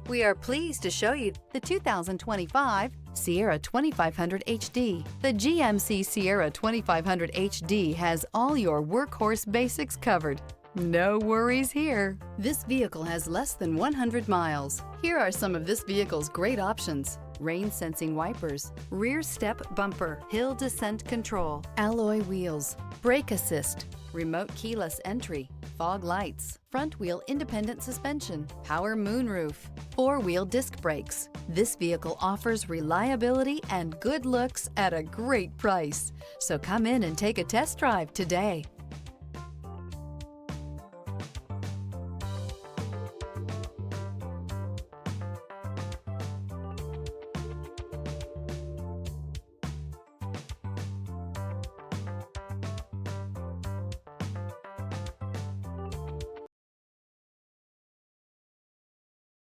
We are pleased to show you the 2025 Sierra 2500 HD. The GMC Sierra 2500 HD has all your workhorse basics covered. No worries here. This vehicle has less than 100 miles. Here are some of this vehicle's great options: rain sensing wipers, rear step bumper, hill descent control, alloy wheels, brake assist, remote keyless entry, fog lights, front wheel independent suspension, power moonroof, four-wheel disc brakes. This vehicle offers reliability and good looks at a great price. So come in and take a test drive today.